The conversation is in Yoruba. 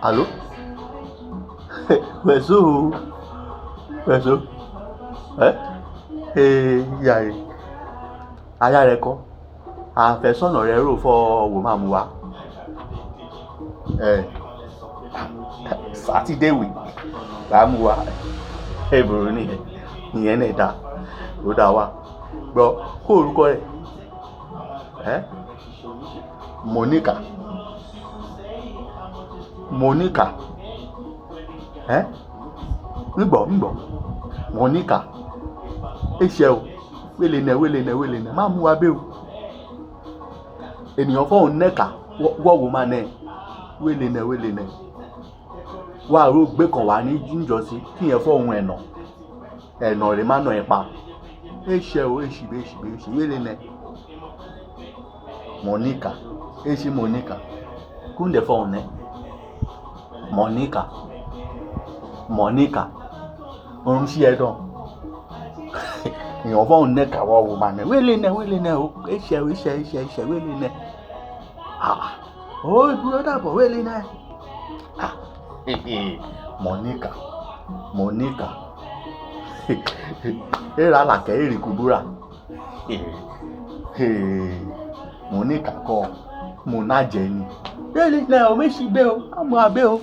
Allô? Wezo. Wezo. Ìyá rẹ̀. Aya rẹ̀ kọ́. Àfẹ́sọ́nà rẹ̀ rò fọ́ wò máa mú wa. Sátidé wì. Bá mú wa. Èbùrú nìyẹn. Ìyẹn náà dá. Ó dá wa. Gbọ́ kó orúkọ rẹ̀. Monica. Monica. Ngbọ̀. Monica. Eṣẹ́ o. Wélé nẹ. Má mú wa bẹ́ o. Ènìyàn fọ́hùn nẹ́ka. Wọ́wọ́ máa nẹ. Wélé nẹ. Wà á ró gbé kan wá ní jíjọ́sí kí yẹn fọ́hùn ẹ̀nà. Ẹ̀nà rẹ̀ má nà ẹ̀ pa. Eṣẹ́ o. Eṣì. Wélé nẹ. Monica. Eṣì Monica. Kúndẹ̀ fọ́hùn nẹ. Monica. Orun sí ẹ̀dọ̀. Èèyàn fọ́hùn nẹ́ka wọ́wọ́ máa nẹ. Wélé nẹ o. Eṣẹ́ wélé nẹ. Ìbúrọ̀ dàbọ̀ wélé nẹ. Monica. Era làkẹ́ èrè kúbúrà. Monica kọ́. Mo náà jẹ ni. Wélé nẹ o. Méṣì gbé o. Àmọ́ abẹ́ o.